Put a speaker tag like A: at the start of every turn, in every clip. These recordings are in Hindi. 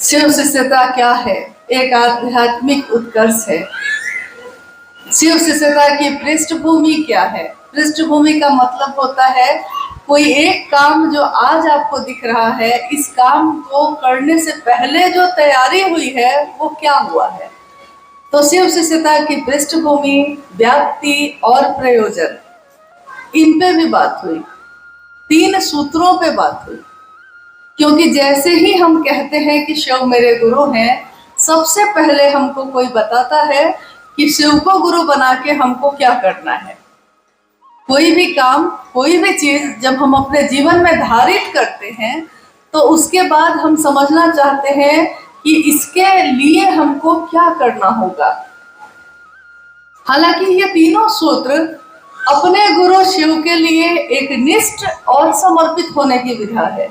A: शिव शिष्यता क्या है? एक आध्यात्मिक उत्कर्ष है। शिव शिष्यता की पृष्ठभूमि क्या है? पृष्ठभूमि का मतलब होता है कोई एक काम जो आज आपको दिख रहा है, इस काम को करने से पहले जो तैयारी हुई है वो क्या हुआ है। तो शिव शिष्यता की पृष्ठभूमि, व्याप्ति और प्रयोजन, इन पे भी बात हुई। 3 सूत्रों पे बात हुई। क्योंकि जैसे ही हम कहते हैं कि शिव मेरे गुरु हैं, सबसे पहले हमको कोई बताता है कि शिव को गुरु बना के हमको क्या करना है। कोई भी काम, कोई भी चीज जब हम अपने जीवन में धारित करते हैं तो उसके बाद हम समझना चाहते हैं कि इसके लिए हमको क्या करना होगा। हालांकि ये तीनों सूत्र अपने गुरु शिव के लिए एक निष्ठ और समर्पित होने की विधा है,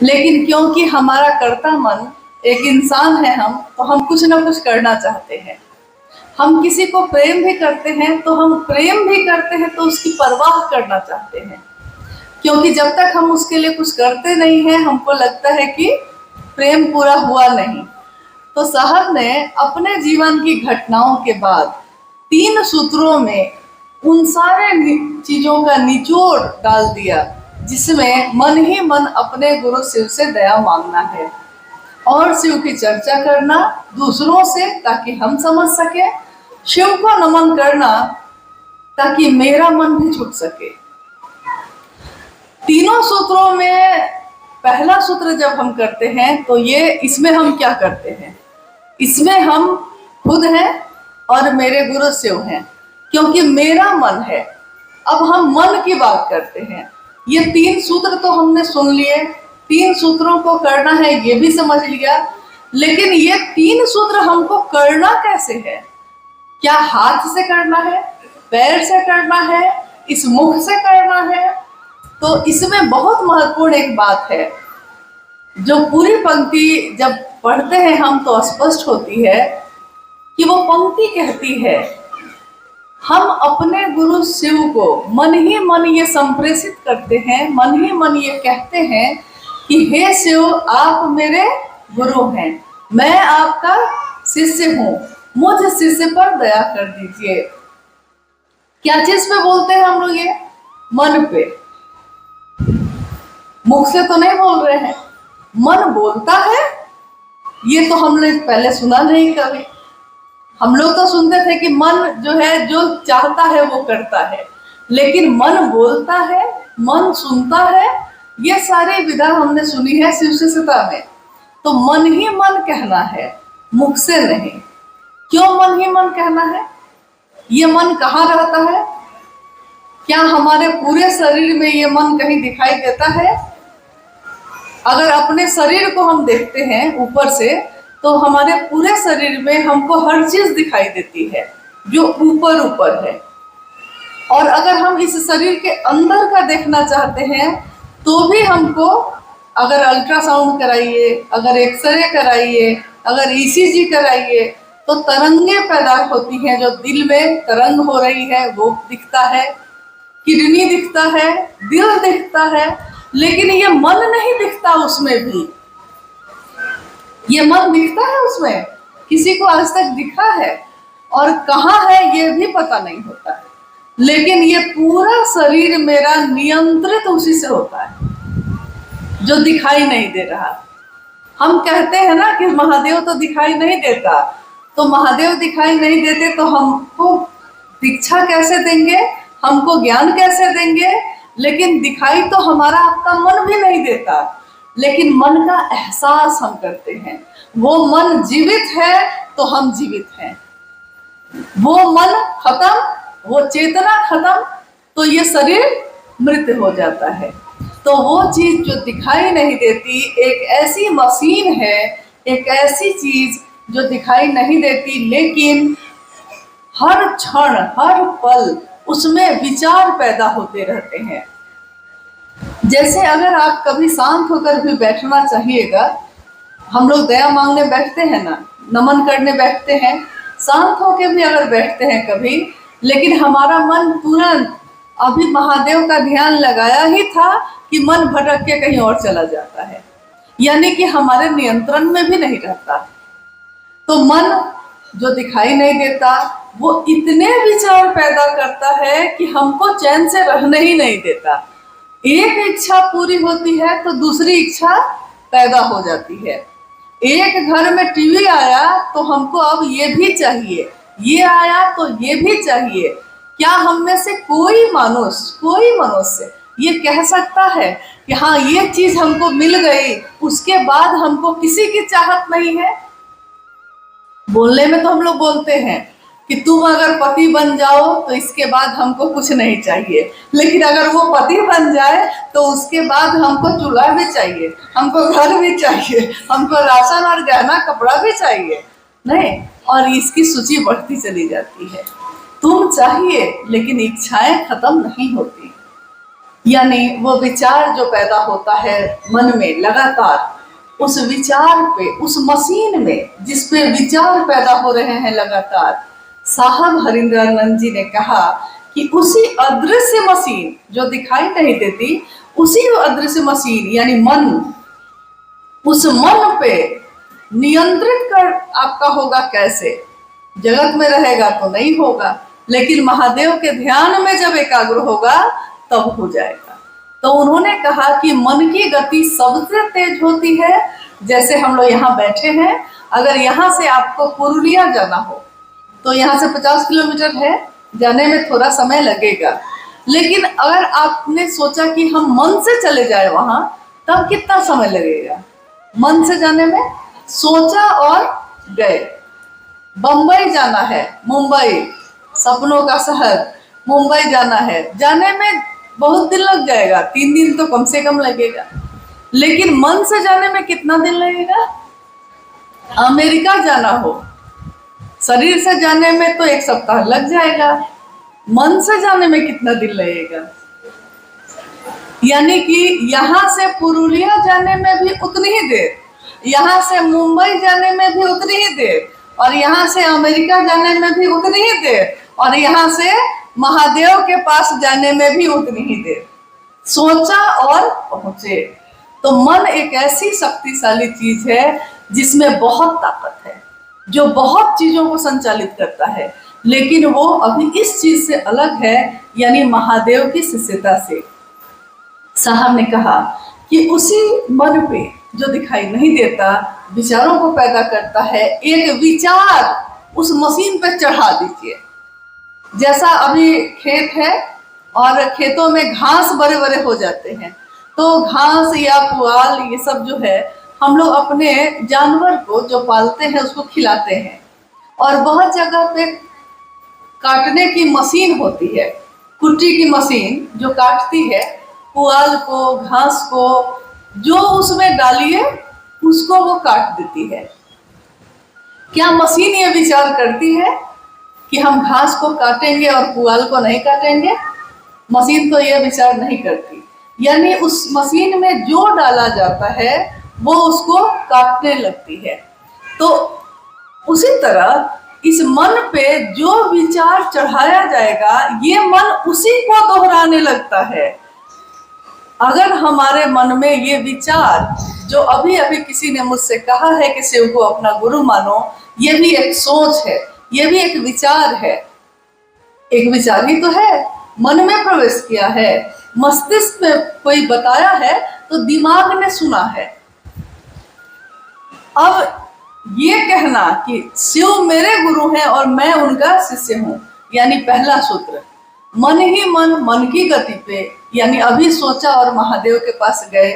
A: लेकिन क्योंकि हमारा कर्ता मन, एक इंसान है हम, तो हम कुछ ना कुछ करना चाहते हैं। हम किसी को प्रेम भी करते हैं तो हम प्रेम भी करते हैं तो उसकी परवाह करना चाहते हैं, क्योंकि जब तक हम उसके लिए कुछ करते नहीं हैं हमको लगता है कि प्रेम पूरा हुआ नहीं। तो साहब ने अपने जीवन की घटनाओं के बाद 3 सूत्रों में उन सारे चीजों का निचोड़ डाल दिया, जिसमें मन ही मन अपने गुरु शिव से दया मांगना है और शिव की चर्चा करना दूसरों से, ताकि हम समझ सके, शिव को नमन करना ताकि मेरा मन भी छूट सके। तीनों सूत्रों में पहला सूत्र जब हम करते हैं तो ये, इसमें हम क्या करते हैं? इसमें हम खुद हैं और मेरे गुरु शिव हैं, क्योंकि मेरा मन है। अब हम मन की बात करते हैं। ये 3 सूत्र तो हमने सुन लिए, 3 सूत्रों को करना है ये भी समझ लिया, लेकिन ये 3 सूत्र हमको करना कैसे है? क्या हाथ से करना है, पैर से करना है, इस मुख से करना है? तो इसमें बहुत महत्वपूर्ण एक बात है जो पूरी पंक्ति जब पढ़ते हैं हम तो स्पष्ट होती है कि वो पंक्ति कहती है, हम अपने गुरु शिव को मन ही मन ये संप्रेषित करते हैं, मन ही मन ये कहते हैं कि हे शिव, आप मेरे गुरु हैं, मैं आपका शिष्य हूं, मुझ शिष्य पर दया कर दीजिए। क्या चीज पे बोलते हैं हम लोग? ये मन पे, मुख से तो नहीं बोल रहे हैं। मन बोलता है, ये तो हमने पहले सुना नहीं कभी। हम लोग तो सुनते थे कि मन जो है, जो चाहता है वो करता है, लेकिन मन बोलता है, मन सुनता है, ये सारी विधा हमने सुनी है शिव शिष्यता में। तो मन ही मन कहना है, मुख से नहीं। क्यों मन ही मन कहना है? ये मन कहाँ रहता है? क्या हमारे पूरे शरीर में ये मन कहीं दिखाई देता है? अगर अपने शरीर को हम देखते हैं ऊपर से, तो हमारे पूरे शरीर में हमको हर चीज दिखाई देती है जो ऊपर ऊपर है। और अगर हम इस शरीर के अंदर का देखना चाहते हैं तो भी हमको, अगर अल्ट्रासाउंड कराइए, अगर एक्सरे कराइए, अगर ईसीजी कराइए, तो तरंगे पैदा होती हैं। जो दिल में तरंग हो रही है वो दिखता है, किडनी दिखता है, दिल दिखता है, लेकिन ये मन नहीं दिखता उसमें भी। ये मन दिखता है उसमें, किसी को आज तक दिखा है? और कहाँ है ये भी पता नहीं होता है। लेकिन ये पूरा शरीर मेरा नियंत्रित उसी से होता है जो दिखाई नहीं दे रहा। हम कहते हैं ना कि महादेव तो दिखाई नहीं देता, तो महादेव दिखाई नहीं देते तो हमको दीक्षा कैसे देंगे, हमको ज्ञान कैसे देंगे? लेकिन दिखाई तो हमारा आपका मन भी नहीं देता, लेकिन मन का एहसास हम करते हैं। वो मन जीवित है तो हम जीवित हैं, वो मन खत्म, वो चेतना खत्म तो ये शरीर मृत हो जाता है। तो वो चीज जो दिखाई नहीं देती, एक ऐसी मशीन है, एक ऐसी चीज जो दिखाई नहीं देती, लेकिन हर क्षण हर पल उसमें विचार पैदा होते रहते हैं। जैसे अगर आप कभी शांत होकर भी बैठना चाहिएगा, हम लोग दया मांगने बैठते हैं ना, नमन करने बैठते हैं, शांत होकर भी अगर बैठते हैं कभी, लेकिन हमारा मन तुरंत अभी महादेव का ध्यान लगाया ही था कि मन भटक के कहीं और चला जाता है। यानी कि हमारे नियंत्रण में भी नहीं रहता। तो मन जो दिखाई नहीं देता वो इतने विचार पैदा करता है कि हमको चैन से रहने ही नहीं देता। एक इच्छा पूरी होती है तो दूसरी इच्छा पैदा हो जाती है। एक घर में टीवी आया तो हमको अब ये भी चाहिए, ये आया तो ये भी चाहिए। क्या हम में से कोई मनुष्य ये कह सकता है कि हाँ ये चीज हमको मिल गई, उसके बाद हमको किसी की चाहत नहीं है? बोलने में तो हम लोग बोलते हैं कि तुम अगर पति बन जाओ तो इसके बाद हमको कुछ नहीं चाहिए, लेकिन अगर वो पति बन जाए तो उसके बाद हमको चूल्हा भी चाहिए, हमको घर भी चाहिए, हमको राशन और गहना कपड़ा भी चाहिए, नहीं? और इसकी सूची बढ़ती चली जाती है। तुम चाहिए लेकिन इच्छाएं खत्म नहीं होती। यानी वो विचार जो पैदा होता है मन में लगातार, उस विचार पे, उस मशीन में जिस पे विचार पैदा हो रहे हैं लगातार, साहब हरिंद्रानंद जी ने कहा कि उसी अदृश्य मशीन जो दिखाई नहीं देती, उसी अदृश्य मशीन यानी मन, उस मन पे नियंत्रित कर आपका होगा कैसे? जगत में रहेगा तो नहीं होगा, लेकिन महादेव के ध्यान में जब एकाग्र होगा तब हो जाएगा। तो उन्होंने कहा कि मन की गति सबसे तेज होती है। जैसे हम लोग यहाँ बैठे हैं, अगर यहाँ से आपको पुरुलिया जाना हो तो यहाँ से 50 किलोमीटर है, जाने में थोड़ा समय लगेगा। लेकिन अगर आपने सोचा कि हम मन से चले जाए वहां, तब कितना समय लगेगा मन से जाने में? सोचा और गए। बंबई जाना है, मुंबई सपनों का शहर, मुंबई जाना है, जाने में बहुत दिन लग जाएगा, 3 दिन तो कम से कम लगेगा। लेकिन मन से जाने में कितना दिन लगेगा? अमेरिका जाना हो, शरीर से जाने में तो 1 सप्ताह लग जाएगा, मन से जाने में कितना दिन लगेगा? यानी कि यहाँ से पुरुलिया जाने में भी उतनी ही देर, यहाँ से मुंबई जाने में भी उतनी ही देर, और यहाँ से अमेरिका जाने में भी उतनी ही देर, और यहाँ से महादेव के पास जाने में भी उतनी ही देर। सोचा और पहुंचे। तो मन एक ऐसी शक्तिशाली चीज है जिसमें बहुत ताकत है, जो बहुत चीजों को संचालित करता है, लेकिन वो अभी इस चीज से अलग है, यानी महादेव की शिष्यता से। साहब ने कहा कि उसी मन पे जो दिखाई नहीं देता, विचारों को पैदा करता है, एक विचार उस मशीन पे चढ़ा दीजिए। जैसा अभी खेत है और खेतों में घास बड़े बड़े हो जाते हैं, तो घास या पुआल ये सब जो है हम लोग अपने जानवर को जो पालते हैं उसको खिलाते हैं। और बहुत जगह पे काटने की मशीन होती है, कुट्टी की मशीन जो काटती है पुआल को, घास को, जो उसमें डालिए उसको वो काट देती है। क्या मशीन ये विचार करती है कि हम घास को काटेंगे और पुआल को नहीं काटेंगे? मशीन तो ये विचार नहीं करती। यानी उस मशीन में जो डाला जाता है वो उसको काटने लगती है। तो उसी तरह इस मन पे जो विचार चढ़ाया जाएगा, ये मन उसी को दोहराने लगता है। अगर हमारे मन में ये विचार, जो अभी अभी किसी ने मुझसे कहा है कि शिव को अपना गुरु मानो, ये भी एक सोच है, ये भी एक विचार है। एक विचार ही तो है, मन में प्रवेश किया है, मस्तिष्क में कोई बताया है तो दिमाग ने सुना है। अब ये कहना कि शिव मेरे गुरु हैं और मैं उनका शिष्य हूं, यानी पहला सूत्र, मन ही मन, मन की गति पे, यानी अभी सोचा और महादेव के पास गए,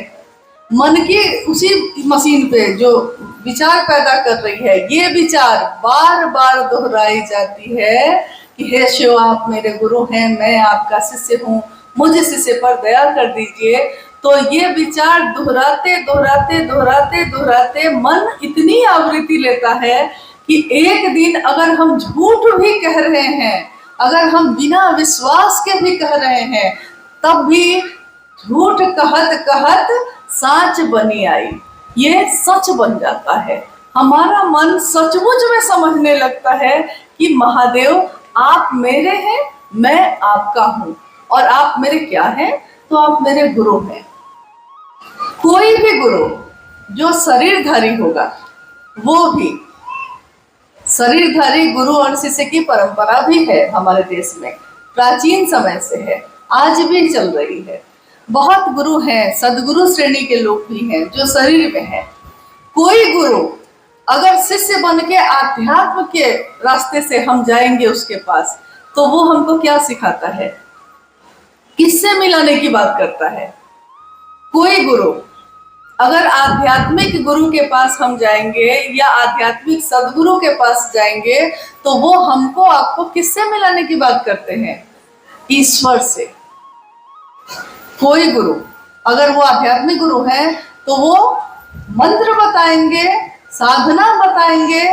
A: मन की उसी मशीन पे जो विचार पैदा कर रही है, ये विचार बार बार दोहराई जाती है कि हे शिव आप मेरे गुरु हैं, मैं आपका शिष्य हूँ, मुझ शिष्य पर दया कर दीजिए। तो ये विचार दोहराते दोहराते दोहराते दोहराते मन इतनी आवृत्ति लेता है कि एक दिन अगर हम झूठ भी कह रहे हैं, अगर हम बिना विश्वास के भी कह रहे हैं, तब भी झूठ कहत कहत सच बनी आई, ये सच बन जाता है। हमारा मन सचमुच में समझने लगता है कि महादेव आप मेरे हैं, मैं आपका हूं, और आप मेरे क्या हैं? तो आप मेरे गुरु हैं। कोई भी गुरु, जो शरीरधारी होगा वो भी, शरीरधारी गुरु और शिष्य की परंपरा भी है हमारे देश में, प्राचीन समय से है, आज भी चल रही है। बहुत गुरु हैं, सदगुरु श्रेणी के लोग भी हैं जो शरीर में हैं। कोई गुरु अगर शिष्य बन के आध्यात्म के रास्ते से हम जाएंगे उसके पास, तो वो हमको क्या सिखाता है, किससे मिलाने की बात करता है। कोई गुरु अगर आध्यात्मिक गुरु के पास हम जाएंगे या आध्यात्मिक सदगुरु के पास जाएंगे, तो वो हमको आपको किससे मिलाने की बात करते हैं, ईश्वर से। कोई गुरु अगर वो आध्यात्मिक गुरु है तो वो मंत्र बताएंगे, साधना बताएंगे,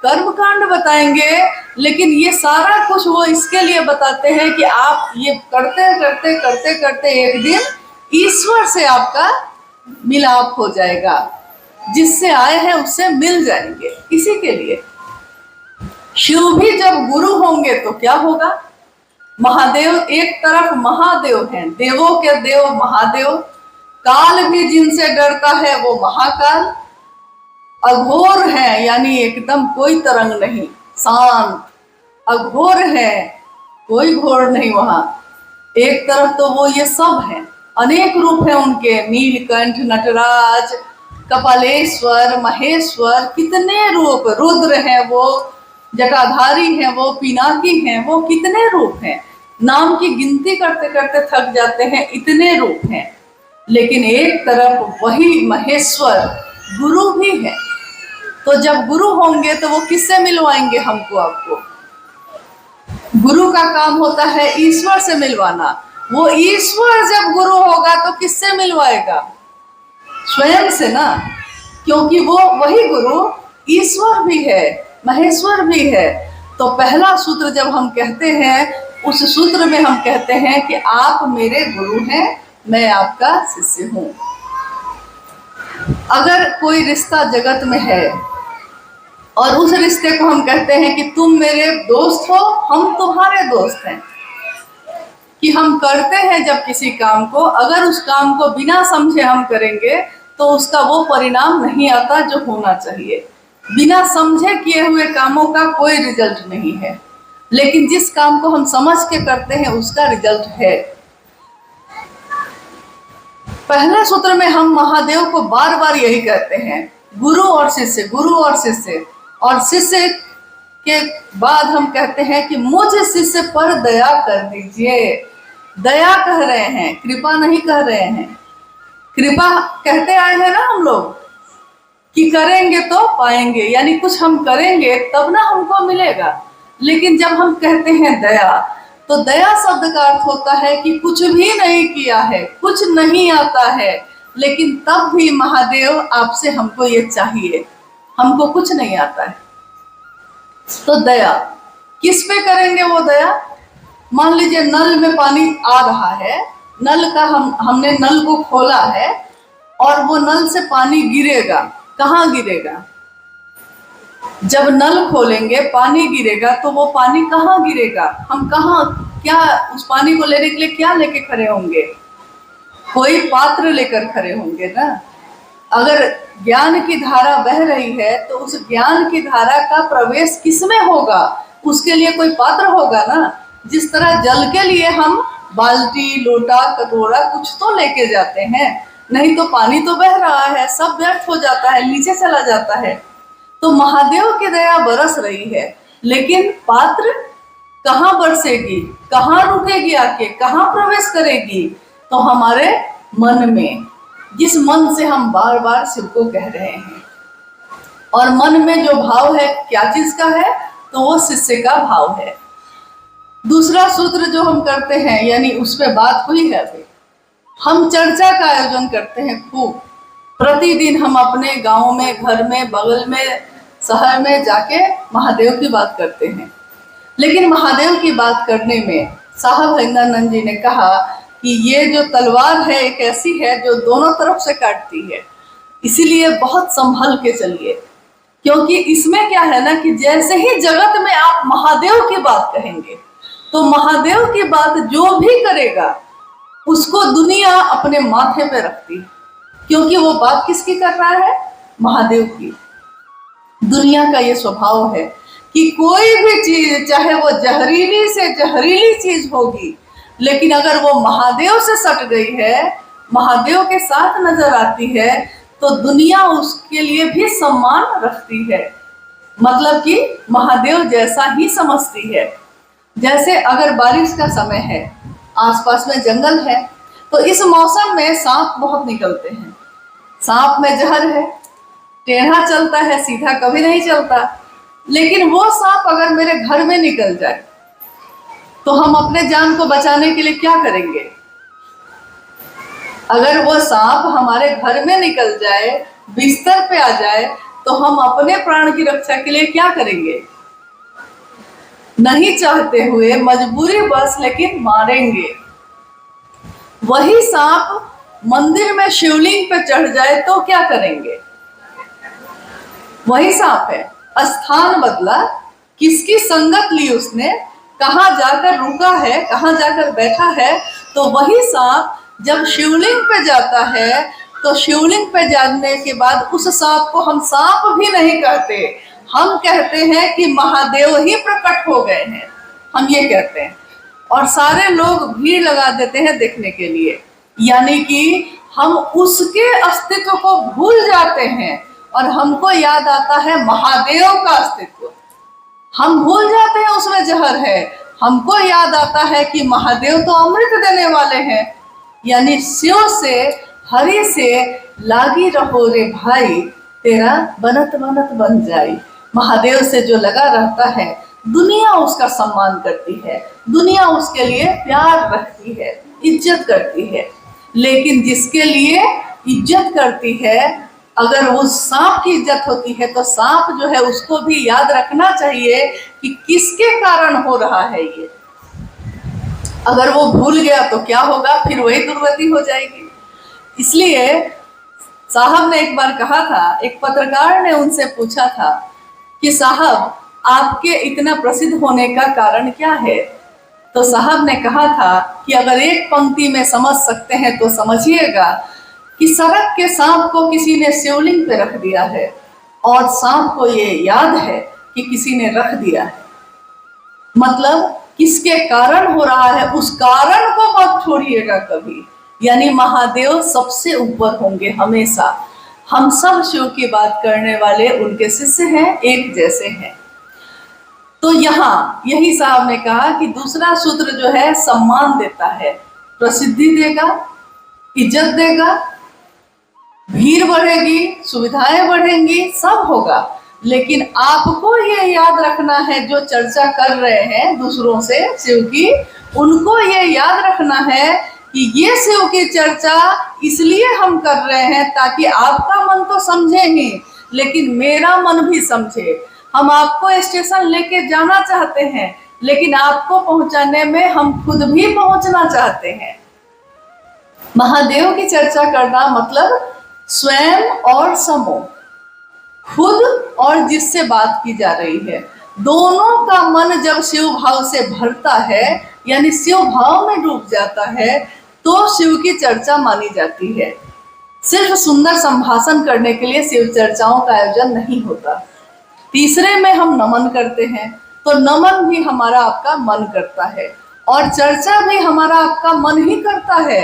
A: कर्मकांड बताएंगे, लेकिन ये सारा कुछ वो इसके लिए बताते हैं कि आप ये करते करते करते करते एक दिन ईश्वर से आपका मिलाप हो जाएगा, जिससे आए हैं उससे मिल जाएंगे। इसी के लिए शिव भी जब गुरु होंगे तो क्या होगा, महादेव एक तरफ महादेव हैं, देवों के देव महादेव, काल भी जिनसे डरता है वो महाकाल, अघोर है यानी एकदम कोई तरंग नहीं, शांत, अघोर है कोई घोर नहीं वहां। एक तरफ तो वो ये सब है, अनेक रूप है उनके, नीलकंठ, नटराज, कपालेश्वर, महेश्वर, कितने रूप, रुद्र है वो, जटाधारी है वो, पिनाकी है वो, कितने रूप हैं, नाम की गिनती करते करते थक जाते हैं, इतने रूप हैं। लेकिन एक तरफ वही महेश्वर गुरु भी है। तो जब गुरु होंगे तो वो किससे मिलवाएंगे हमको आपको, गुरु का काम होता है ईश्वर से मिलवाना। वो ईश्वर जब गुरु होगा तो किससे मिलवाएगा, स्वयं से ना, क्योंकि वो वही गुरु ईश्वर भी है, महेश्वर भी है। तो पहला सूत्र जब हम कहते हैं, उस सूत्र में हम कहते हैं कि आप मेरे गुरु हैं, मैं आपका शिष्य हूं। अगर कोई रिश्ता जगत में है और उस रिश्ते को हम कहते हैं कि तुम मेरे दोस्त हो, हम तुम्हारे दोस्त हैं, कि हम करते हैं जब किसी काम को, अगर उस काम को बिना समझे हम करेंगे तो उसका वो परिणाम नहीं आता जो होना चाहिए। बिना समझे किए हुए कामों का कोई रिजल्ट नहीं है, लेकिन जिस काम को हम समझ के करते हैं उसका रिजल्ट है। पहले सूत्र में हम महादेव को बार बार यही कहते हैं, गुरु और शिष्य, गुरु और शिष्य, और शिष्य के बाद हम कहते हैं कि मुझ शिष्य पर दया कर दीजिए। दया कह रहे हैं, कृपा नहीं कह रहे हैं। कृपा कहते आए हैं ना हम लोग कि करेंगे तो पाएंगे, यानी कुछ हम करेंगे तब ना हमको मिलेगा। लेकिन जब हम कहते हैं दया, तो दया शब्द का अर्थ होता है कि कुछ भी नहीं किया है, कुछ नहीं आता है, लेकिन तब भी महादेव आपसे हमको ये चाहिए, हमको कुछ नहीं आता है। तो दया किस पे करेंगे वो दया, मान लीजिए नल में पानी आ रहा है, नल का हमने नल को खोला है और वो नल से पानी गिरेगा, कहाँ गिरेगा, जब नल खोलेंगे पानी गिरेगा, तो वो पानी कहाँ गिरेगा, हम कहाँ, क्या उस पानी को लेने के लिए क्या लेके खड़े होंगे, कोई पात्र लेकर खड़े होंगे ना। अगर ज्ञान की धारा बह रही है तो उस ज्ञान की धारा का प्रवेश किसमें होगा, उसके लिए कोई पात्र होगा ना। जिस तरह जल के लिए हम बाल्टी, लोटा, कटोरा कुछ तो लेके जाते हैं, नहीं तो पानी तो बह रहा है, सब व्यर्थ हो जाता है, नीचे चला जाता है। तो महादेव की दया बरस रही है, लेकिन पात्र कहाँ बरसेगी, कहाँ रुकेगी, आके कहाँ प्रवेश करेगी, तो हमारे मन में, जिस मन से हम बार बार शिव को कह रहे हैं। और मन में जो भाव है क्या चीज का है, तो वो शिष्य का भाव है। दूसरा सूत्र जो हम करते हैं, यानी उस पर बात हुई है अभी, हम चर्चा का आयोजन करते हैं खूब। प्रतिदिन हम अपने गांव में, घर में, बगल में, शहर में जाके महादेव की बात करते हैं। लेकिन महादेव की बात करने में साहब हरिंदरानंद जी ने कहा कि ये जो तलवार है एक ऐसी है जो दोनों तरफ से काटती है, इसीलिए बहुत संभल के चलिए। क्योंकि इसमें क्या है ना कि जैसे ही जगत में आप महादेव की बात कहेंगे, तो महादेव की बात जो भी करेगा उसको दुनिया अपने माथे पे रखती है। क्योंकि वो बात किसकी कर रहा है? महादेव की। दुनिया का ये स्वभाव है कि कोई भी चीज, चाहे वो जहरीली से जहरीली चीज होगी, लेकिन अगर वो महादेव से सट गई है, महादेव के साथ नजर आती है, तो दुनिया उसके लिए भी सम्मान रखती है। मतलब कि महादेव जैसा ही समझती है। जैसे अगर बारिश का समय है, आसपास में जंगल है, तो इस मौसम में सांप बहुत निकलते हैं। सांप में जहर है, टेढ़ा चलता है, सीधा कभी नहीं चलता। लेकिन वो सांप अगर मेरे घर में निकल जाए, तो हम अपने जान को बचाने के लिए क्या करेंगे? अगर वो सांप हमारे घर में निकल जाए, बिस्तर पे आ जाए, तो हम अपने प्राण की रक्षा के लिए क्या करेंगे? नहीं चाहते हुए, मजबूरी बस, लेकिन मारेंगे। वही सांप मंदिर में शिवलिंग पे चढ़ जाए तो क्या करेंगे? वही सांप है, स्थान बदला, किसकी संगत ली उसने, कहाँ जाकर रुका है, कहाँ जाकर बैठा है, तो वही सांप जब शिवलिंग पे जाता है, तो शिवलिंग पे जाने के बाद उस सांप को हम सांप भी नहीं कहते, हम कहते हैं कि महादेव ही प्रकट हो गए हैं, हम ये कहते हैं। और सारे लोग भीड़ लगा देते हैं देखने के लिए, यानी कि हम उसके अस्तित्व को भूल जाते हैं और हमको याद आता है महादेव का अस्तित्व। हम भूल जाते हैं उसमें जहर है, हमको याद आता है कि महादेव तो अमृत देने वाले हैं। यानी शिव से, हरि से लागी रहो रे भाई, तेरा बनत बनत बन जाई। महादेव से जो लगा रहता है, दुनिया उसका सम्मान करती है, दुनिया उसके लिए प्यार रखती है, इज्जत करती है। लेकिन जिसके लिए इज्जत करती है, अगर वो सांप की इज्जत होती है, तो सांप जो है उसको भी याद रखना चाहिए कि किसके कारण हो रहा है ये। अगर वो भूल गया तो क्या होगा? फिर वही दुर्गति हो जाएगी। इसलिए साहब ने एक बार कहा था, एक पत्रकार ने उनसे पूछा था कि साहब, आपके इतना प्रसिद्ध होने का कारण क्या है? तो साहब ने कहा था कि अगर एक पंक्ति में समझ सकते हैं तो समझिएगा कि सड़क के सांप को किसी ने शिवलिंग पे रख दिया है, और सांप को ये याद है कि किसी ने रख दिया है। मतलब किसके कारण हो रहा है, उस कारण को मत छोड़िएगा कभी। यानी महादेव सबसे ऊपर होंगे हमेशा। हम सब शिव की बात करने वाले उनके शिष्य हैं, एक जैसे हैं। तो यहाँ यही साहब ने कहा कि दूसरा सूत्र जो है सम्मान देता है, प्रसिद्धि देगा, इज्जत देगा, भीड़ बढ़ेगी, सुविधाएं बढ़ेंगी, सब होगा। लेकिन आपको ये याद रखना है, जो चर्चा कर रहे हैं दूसरों से शिव की, उनको ये याद रखना है कि ये शिव की चर्चा इसलिए हम कर रहे हैं ताकि आपका मन तो समझे ही, लेकिन मेरा मन भी समझे। हम आपको स्टेशन लेके जाना चाहते हैं, लेकिन आपको पहुंचाने में हम खुद भी पहुंचना चाहते हैं। महादेव की चर्चा करना मतलब स्वयं और समूह, खुद और जिससे बात की जा रही है, दोनों का मन जब शिव भाव से भरता है, यानी शिव भाव में डूब जाता है, तो शिव की चर्चा मानी जाती है। सिर्फ सुंदर संभाषण करने के लिए शिव चर्चाओं का आयोजन नहीं होता। तीसरे में हम नमन करते हैं, तो नमन भी हमारा आपका मन करता है, और चर्चा भी हमारा आपका मन ही करता है।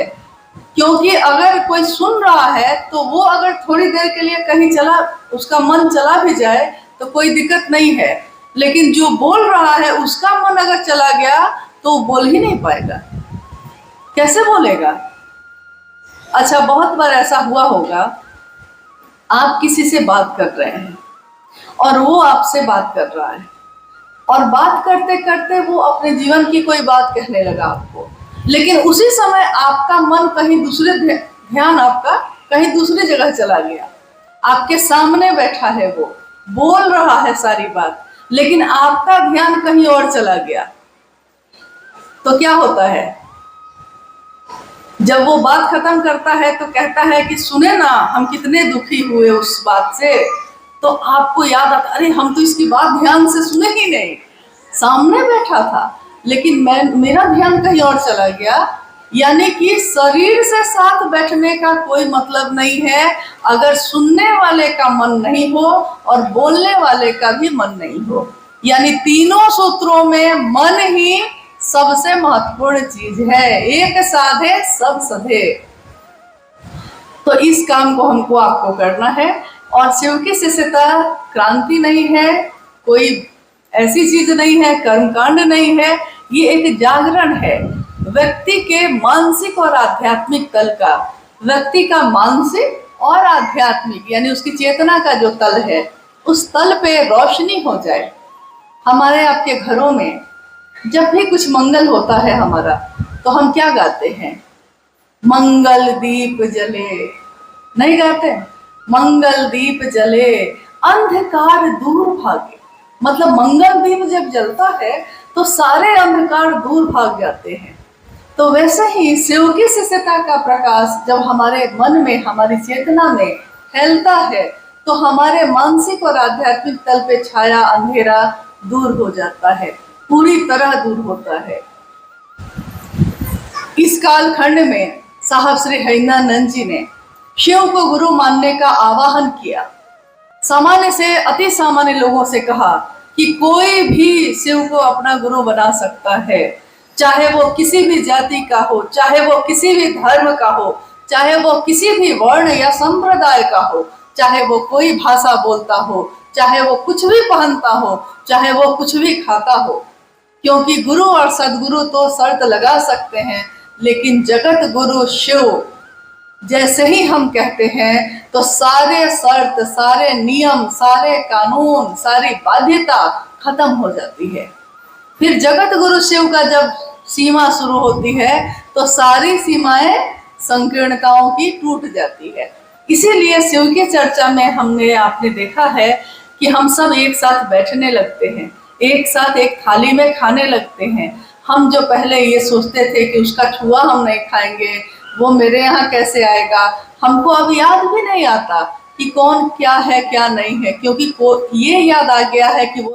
A: क्योंकि अगर कोई सुन रहा है, तो वो अगर थोड़ी देर के लिए कहीं चला, उसका मन चला भी जाए तो कोई दिक्कत नहीं है, लेकिन जो बोल रहा है उसका मन अगर चला गया तो वो बोल ही नहीं पाएगा। कैसे बोलेगा? अच्छा, बहुत बार ऐसा हुआ होगा, आप किसी से बात कर रहे हैं और वो आपसे बात कर रहा है, और बात करते करते वो अपने जीवन की कोई बात कहने लगा आपको, लेकिन उसी समय आपका मन कहीं दूसरे, ध्यान आपका कहीं दूसरी जगह चला गया। आपके सामने बैठा है, वो बोल रहा है सारी बात, लेकिन आपका ध्यान कहीं और चला गया, तो क्या होता है? जब वो बात खत्म करता है तो कहता है कि सुने ना, हम कितने दुखी हुए उस बात से। तो आपको याद आता, अरे हम तो इसकी बात ध्यान से सुने ही नहीं, सामने बैठा था, लेकिन मेरा ध्यान कहीं और चला गया। यानी कि शरीर से साथ बैठने का कोई मतलब नहीं है अगर सुनने वाले का मन नहीं हो और बोलने वाले का भी मन नहीं हो। यानी तीनों सूत्रों में मन ही सबसे महत्वपूर्ण चीज है। एक साधे सब सधे। तो इस काम को हमको आपको करना है। और शिव की शिष्यता क्रांति नहीं है, कोई ऐसी चीज नहीं है, कर्मकांड नहीं है, ये एक जागरण है व्यक्ति के मानसिक और आध्यात्मिक तल का। व्यक्ति का मानसिक और आध्यात्मिक यानी उसकी चेतना का जो तल है, उस तल पे रोशनी हो जाए। हमारे आपके घरों में जब भी कुछ मंगल होता है हमारा, तो हम क्या गाते हैं? मंगल दीप जले, नहीं गाते? मंगल दीप जले अंधकार दूर भागे। मतलब मंगल दीप जब जलता है तो सारे अंधकार दूर भाग जाते हैं। तो वैसे ही शिव की शिष्यता का प्रकाश जब हमारे मन में, हमारी चेतना में फैलता है, तो हमारे मानसिक और आध्यात्मिक तल पे छाया अंधेरा दूर हो जाता है, पूरी तरह दूर होता है। इस कालखंड में साहब श्री हरिनानंद जी ने शिव को गुरु मानने का आह्वान किया। सामान्य से अति सामान्य लोगों से कहा कि कोई भी शिव को अपना गुरु बना सकता है, चाहे वो किसी भी जाति का हो, चाहे वो किसी भी धर्म का हो, चाहे वो किसी भी वर्ण या संप्रदाय का हो, चाहे वो कोई भाषा बोलता हो, चाहे वो कुछ भी पहनता हो, चाहे वो कुछ भी खाता हो। क्योंकि गुरु और सदगुरु तो शर्त लगा सकते हैं, लेकिन जगत गुरु शिव जैसे ही हम कहते हैं तो सारे शर्त, सारे नियम, सारे कानून, सारी बाध्यता खत्म हो जाती है। फिर जगत गुरु शिव का जब सीमा शुरू होती है तो सारी सीमाएं संकीर्णताओं की टूट जाती है। इसीलिए शिव की चर्चा में आपने देखा है कि हम सब एक साथ बैठने लगते हैं, एक साथ एक थाली में खाने लगते हैं। हम जो पहले ये सोचते थे कि उसका छुआ हम नहीं खाएंगे, वो मेरे यहाँ कैसे आएगा, हमको अब याद भी नहीं आता कि कौन क्या है क्या नहीं है, क्योंकि ये याद आ गया है कि वो